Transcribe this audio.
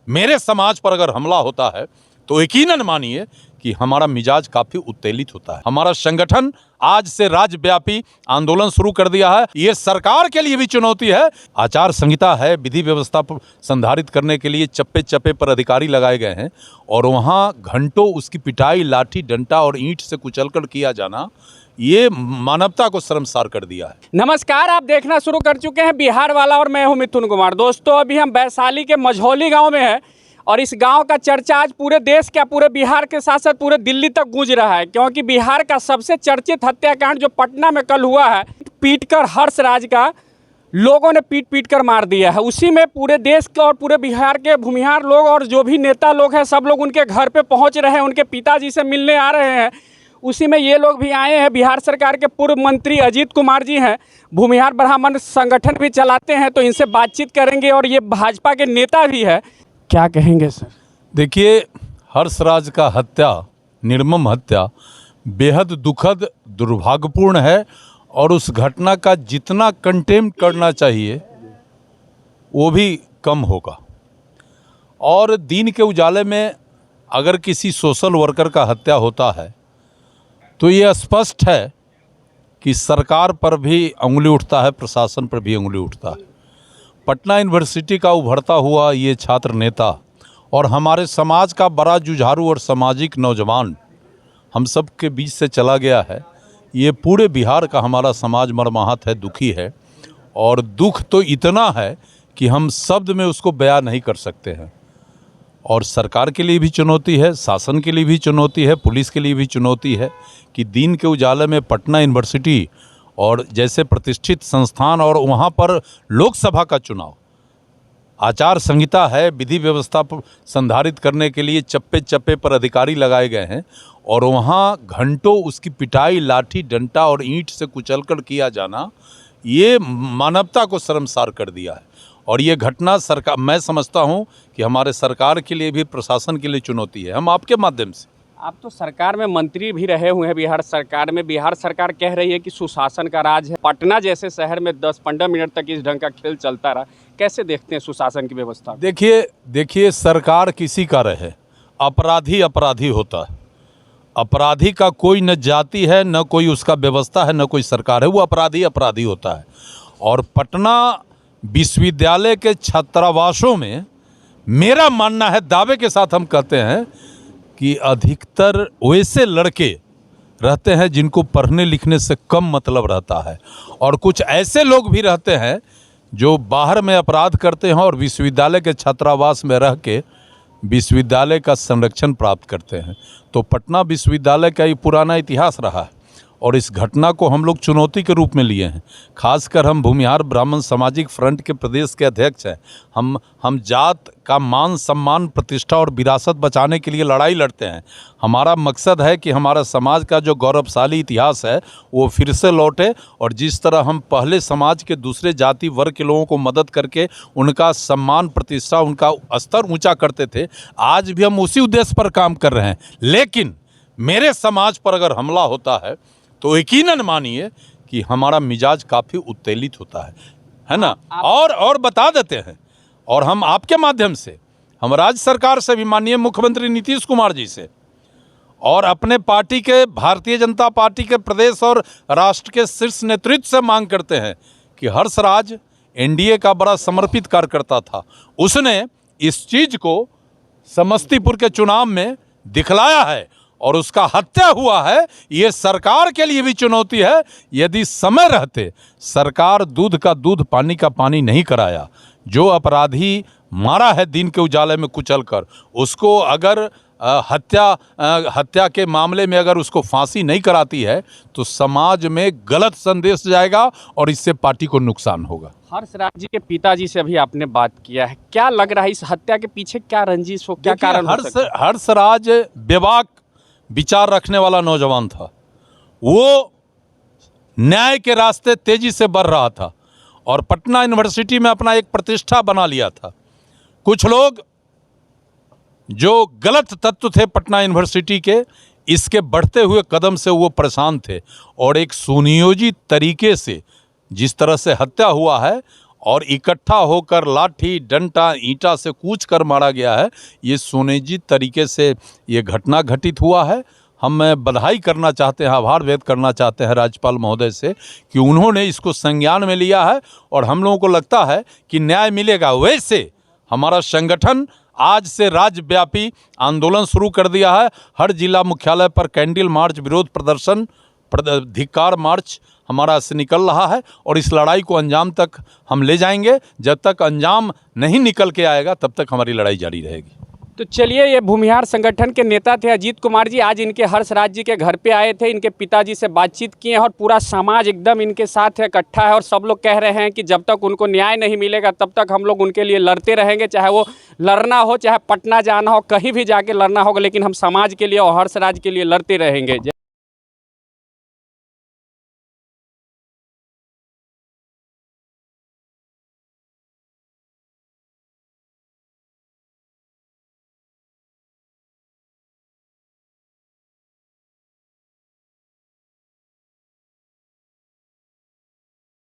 मेरे समाज पर अगर हमला होता है तो यकीनन मानिए कि हमारा मिजाज काफ़ी उत्तेजित होता है। हमारा संगठन आज से राज्यव्यापी आंदोलन शुरू कर दिया है। ये सरकार के लिए भी चुनौती है। आचार संहिता है, विधि व्यवस्था पर संधारित करने के लिए चप्पे चप्पे पर अधिकारी लगाए गए हैं और वहाँ घंटों उसकी पिटाई लाठी डंडा और ईंट से कुचलकर किया जाना, ये मानवता को शर्मसार कर दिया है। नमस्कार, आप देखना शुरू कर चुके हैं बिहार वाला और मैं हूं मिथुन कुमार। दोस्तों, अभी हम वैशाली के मझौली गांव में हैं और इस गांव का चर्चा आज पूरे देश क्या पूरे बिहार के साथ साथ पूरे दिल्ली तक गूंज रहा है, क्योंकि बिहार का सबसे चर्चित हत्याकांड जो पटना में कल हुआ है, पीटकर हर्षराज का लोगों ने पीट कर मार दिया है। उसी में पूरे देश के और पूरे बिहार के भूमिहार लोग और जो भी नेता लोग हैं, सब लोग उनके घर पे पहुंच रहे हैं, उनके पिताजी से मिलने आ रहे हैं। उसी में ये लोग भी आए हैं। बिहार सरकार के पूर्व मंत्री अजीत कुमार जी हैं, भूमिहार ब्राह्मण संगठन भी चलाते हैं, तो इनसे बातचीत करेंगे और ये भाजपा के नेता भी है। क्या कहेंगे सर? देखिए, हर्षराज का हत्या, निर्मम हत्या बेहद दुखद दुर्भाग्यपूर्ण है और उस घटना का जितना कंटेम्प्ट करना चाहिए वो भी कम होगा। और दिन के उजाले में अगर किसी सोशल वर्कर का हत्या होता है तो ये स्पष्ट है कि सरकार पर भी उंगली उठता है, प्रशासन पर भी उंगली उठता है। पटना यूनिवर्सिटी का उभरता हुआ ये छात्र नेता और हमारे समाज का बड़ा जुझारू और सामाजिक नौजवान हम सब के बीच से चला गया है। ये पूरे बिहार का हमारा समाज मर्माहत है, दुखी है और दुख तो इतना है कि हम शब्द में उसको बयान नहीं कर सकते हैं। और सरकार के लिए भी चुनौती है, शासन के लिए भी चुनौती है, पुलिस के लिए भी चुनौती है कि दिन के उजाले में पटना यूनिवर्सिटी और जैसे प्रतिष्ठित संस्थान और वहाँ पर लोकसभा का चुनाव, आचार संहिता है, विधि व्यवस्था पर संधारित करने के लिए चप्पे चप्पे पर अधिकारी लगाए गए हैं और वहाँ घंटों उसकी पिटाई लाठी डंडा और ईंट से कुचलकर किया जाना, ये मानवता को शर्मसार कर दिया है। और ये घटना सरकार, मैं समझता हूँ कि हमारे सरकार के लिए भी, प्रशासन के लिए चुनौती है। हम आपके माध्यम से, आप तो सरकार में मंत्री भी रहे हुए हैं बिहार सरकार में। बिहार सरकार कह रही है कि सुशासन का राज है। पटना जैसे शहर में 10-15 मिनट तक इस ढंग का खेल चलता रहा, कैसे देखते हैं सुशासन की व्यवस्था? देखिए सरकार किसी का रहे, अपराधी अपराधी होता है। अपराधी का कोई न जाति है, न कोई उसका व्यवस्था है, न कोई सरकार है, वो अपराधी अपराधी होता है। और पटना विश्वविद्यालय के छात्रावासों में मेरा मानना है, दावे के साथ हम कहते हैं कि अधिकतर वैसे लड़के रहते हैं जिनको पढ़ने लिखने से कम मतलब रहता है और कुछ ऐसे लोग भी रहते हैं जो बाहर में अपराध करते हैं और विश्वविद्यालय के छात्रावास में रह के विश्वविद्यालय का संरक्षण प्राप्त करते हैं। तो पटना विश्वविद्यालय का ये पुराना इतिहास रहा है और इस घटना को हम लोग चुनौती के रूप में लिए हैं। खासकर हम भूमिहार ब्राह्मण सामाजिक फ्रंट के प्रदेश के अध्यक्ष हैं। हम जात का मान सम्मान, प्रतिष्ठा और विरासत बचाने के लिए लड़ाई लड़ते हैं। हमारा मकसद है कि हमारा समाज का जो गौरवशाली इतिहास है वो फिर से लौटे और जिस तरह हम पहले समाज के दूसरे जाति वर्ग के लोगों को मदद करके उनका सम्मान, प्रतिष्ठा, उनका स्तर ऊँचा करते थे, आज भी हम उसी उद्देश्य पर काम कर रहे हैं। लेकिन मेरे समाज पर अगर हमला होता है तो यकीनन मानिए कि हमारा मिजाज काफ़ी उत्तेजित होता है ना। और बता देते हैं, और हम आपके माध्यम से, हम राज्य सरकार से भी, माननीय मुख्यमंत्री नीतीश कुमार जी से और अपने पार्टी के, भारतीय जनता पार्टी के प्रदेश और राष्ट्र के शीर्ष नेतृत्व से मांग करते हैं कि हर्षराज एनडीए का बड़ा समर्पित कार्यकर्ता था। उसने इस चीज़ को समस्तीपुर के चुनाव में दिखलाया है और उसका हत्या हुआ है। ये सरकार के लिए भी चुनौती है। यदि समय रहते सरकार दूध का दूध, पानी का पानी नहीं कराया, जो अपराधी मारा है दिन के उजाले में कुचलकर, उसको अगर हत्या के मामले में अगर उसको फांसी नहीं कराती है तो समाज में गलत संदेश जाएगा और इससे पार्टी को नुकसान होगा। हर्षराज जी के पिताजी से अभी आपने बात किया है, क्या लग रहा है इस हत्या के पीछे क्या रंजिश हो, क्या कारण हो सकता है? हर्षराज बेबाक विचार रखने वाला नौजवान था। वो न्याय के रास्ते तेजी से बढ़ रहा था और पटना यूनिवर्सिटी में अपना एक प्रतिष्ठा बना लिया था। कुछ लोग जो गलत तत्व थे पटना यूनिवर्सिटी के, इसके बढ़ते हुए कदम से वो परेशान थे और एक सुनियोजित तरीके से जिस तरह से हत्या हुआ है और इकट्ठा होकर लाठी डंडा ईंटा से कूच कर मारा गया है। ये सुनियोजित तरीके से ये घटना घटित हुआ है। हम बधाई करना चाहते हैं, आभार व्यक्त करना चाहते हैं राज्यपाल महोदय से कि उन्होंने इसको संज्ञान में लिया है और हम लोगों को लगता है कि न्याय मिलेगा। वैसे हमारा संगठन आज से राज्यव्यापी आंदोलन शुरू कर दिया है। हर जिला मुख्यालय पर कैंडल मार्च, विरोध प्रदर्शन, धिक्कार मार्च हमारा से निकल रहा है और इस लड़ाई को अंजाम तक हम ले जाएंगे। जब तक अंजाम नहीं निकल के आएगा तब तक हमारी लड़ाई जारी रहेगी। तो चलिए, ये भूमिहार संगठन के नेता थे अजीत कुमार जी। आज इनके हर्ष राज जी के घर पे आए थे, इनके पिताजी से बातचीत किए और पूरा समाज एकदम इनके साथ इकट्ठा है और सब लोग कह रहे हैं कि जब तक उनको न्याय नहीं मिलेगा तब तक हम लोग उनके लिए लड़ते रहेंगे। चाहे वो लड़ना हो, चाहे पटना जाना हो, कहीं भी जाके लड़ना होगा, लेकिन हम समाज के लिए और हर्ष राज के लिए लड़ते रहेंगे।